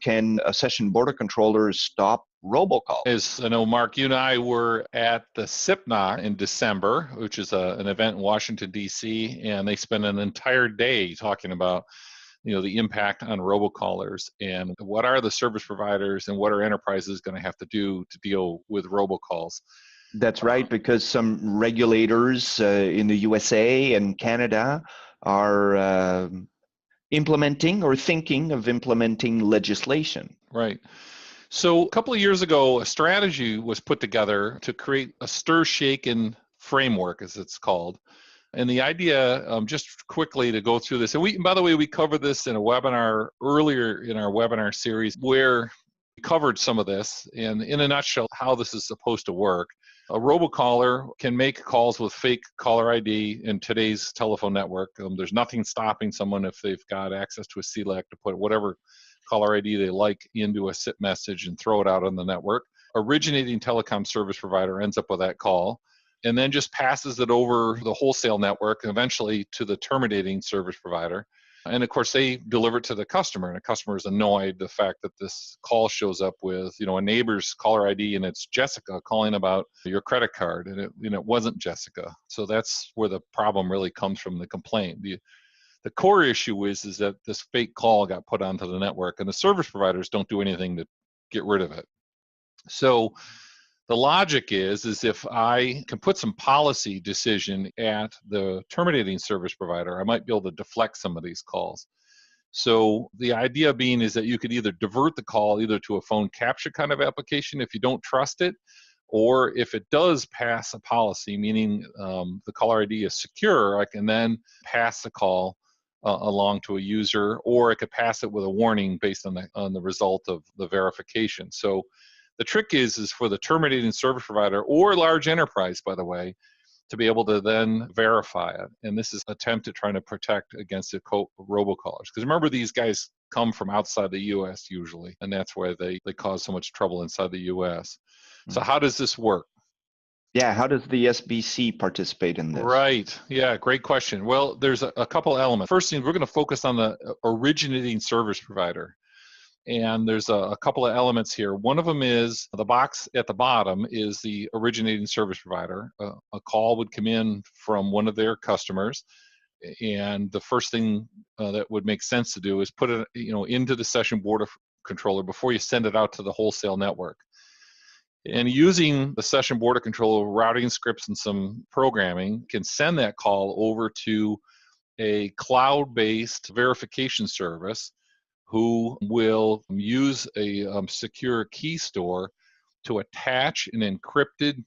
can a session border controller stop robocall? As I know, Mark, you and I were at the SIPNOC in December, which is an event in Washington, D.C., and they spent an entire day talking about the impact on robocallers and what are the service providers and what are enterprises going to have to do to deal with robocalls. That's right, because some regulators in the USA and Canada are implementing or thinking of implementing legislation. Right. So a couple of years ago, a strategy was put together to create a stir-shaken framework, as it's called. And the idea, just quickly to go through this, and by the way, we covered this in a webinar earlier in our webinar series where we covered some of this, and in a nutshell, how this is supposed to work. A robocaller can make calls with fake caller ID in today's telephone network. There's nothing stopping someone if they've got access to a CLEC to put whatever caller ID they like into a SIP message and throw it out on the network. Originating telecom service provider ends up with that call and then just passes it over the wholesale network and eventually to the terminating service provider. And of course, they deliver it to the customer, and the customer is annoyed the fact that this call shows up with, a neighbor's caller ID, and it's Jessica calling about your credit card, and it wasn't Jessica. So that's where the problem really comes from, the complaint. The core issue is that this fake call got put onto the network, and the service providers don't do anything to get rid of it. So the logic is if I can put some policy decision at the terminating service provider, I might be able to deflect some of these calls. So the idea being is that you could either divert the call either to a phone capture kind of application if you don't trust it, or if it does pass a policy, meaning the caller ID is secure, I can then pass the call along to a user, or it could pass it with a warning based on the result of the verification. So the trick is for the terminating service provider or large enterprise, by the way, to be able to then verify it. And this is an attempt at trying to protect against the robocallers. Because remember, these guys come from outside the U.S. usually, and that's why they cause so much trouble inside the U.S. So how does this work? Yeah, how does the SBC participate in this? Right. Yeah, great question. Well, there's a couple elements. First thing, we're going to focus on the originating service provider. And there's a couple of elements here. One of them is the box at the bottom is the originating service provider. A call would come in from one of their customers, and the first thing that would make sense to do is put it, into the session border controller before you send it out to the wholesale network. And using the session border controller routing scripts and some programming can send that call over to a cloud-based verification service who will use a secure key store to attach an encrypted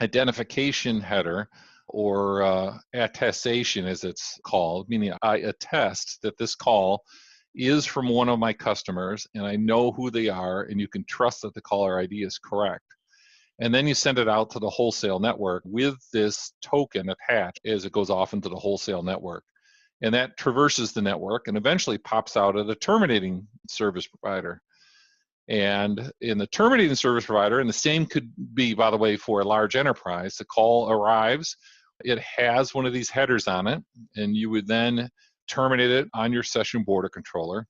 identification header, or attestation as it's called, meaning I attest that this call is from one of my customers and I know who they are, and you can trust that the caller ID is correct. And then you send it out to the wholesale network with this token attached as it goes off into the wholesale network. And that traverses the network and eventually pops out at a terminating service provider. And in the terminating service provider, and the same could be, by the way, for a large enterprise, the call arrives, it has one of these headers on it, and you would then terminate it on your session border controller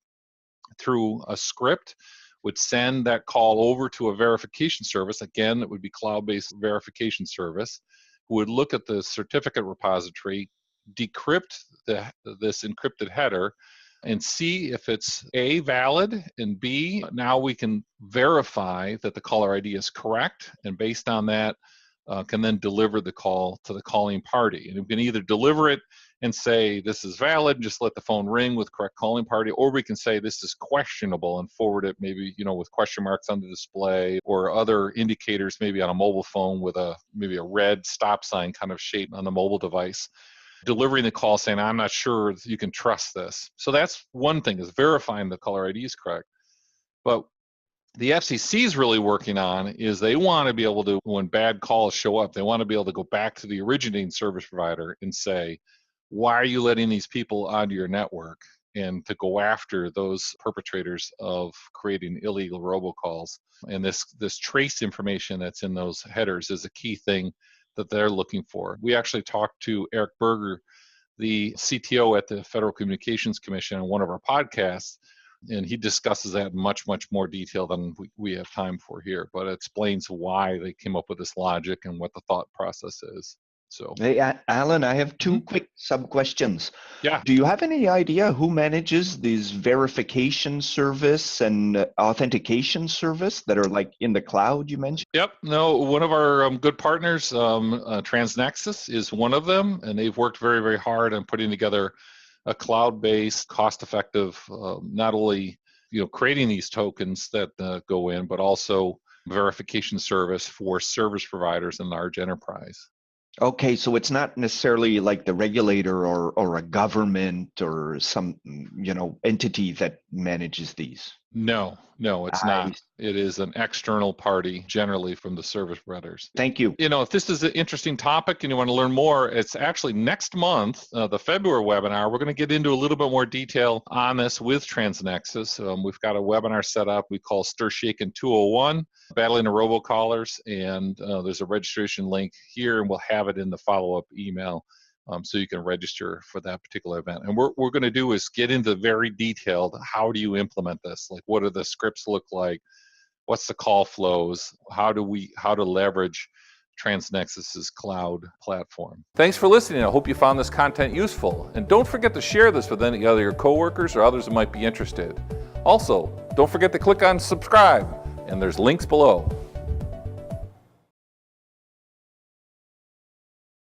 through a script, would send that call over to a verification service. Again, it would be cloud-based verification service, who would look at the certificate repository, decrypt this encrypted header, and see if it's A, valid, and B, now we can verify that the caller ID is correct, and based on that, can then deliver the call to the calling party. And we can either deliver it and say this is valid, just let the phone ring with correct calling party, or we can say this is questionable and forward it maybe with question marks on the display or other indicators, maybe on a mobile phone with maybe a red stop sign kind of shape on the mobile device, delivering the call saying, I'm not sure you can trust this. So that's one thing, is verifying the caller ID is correct. But the FCC is really working on is they want to be able to, when bad calls show up, they want to be able to go back to the originating service provider and say, why are you letting these people onto your network? And to go after those perpetrators of creating illegal robocalls. And this trace information that's in those headers is a key thing that they're looking for. We actually talked to Eric Berger, the CTO at the Federal Communications Commission, on one of our podcasts, And he discusses that in much, much more detail than we have time for here, but it explains why they came up with this logic and what the thought process is. So, Hey, Alan, I have two Mhm. quick sub-questions. Yeah. Do you have any idea who manages these verification service and authentication service that are like in the cloud you mentioned? Yep. No, one of our good partners, Transnexus, is one of them, and they've worked very, very hard on putting together a cloud-based, cost-effective, not only creating these tokens that go in, but also verification service for service providers in large enterprise. Okay, so it's not necessarily like the regulator or a government or some entity that manages these. No, it's not. It is an external party, generally from the service providers. Thank you. If this is an interesting topic and you want to learn more, it's actually next month, the February webinar. We're going to get into a little bit more detail on this with Transnexus. We've got a webinar set up we call Stir Shaken 201, Battling the Robocallers, and there's a registration link here, and we'll have it in the follow-up email. So you can register for that particular event. And what we're going to do is get into very detailed, how do you implement this? Like, what do the scripts look like? What's the call flows? How to leverage Transnexus's cloud platform. Thanks for listening. I hope you found this content useful. And don't forget to share this with any other your coworkers or others who might be interested. Also, don't forget to click on subscribe, and there's links below.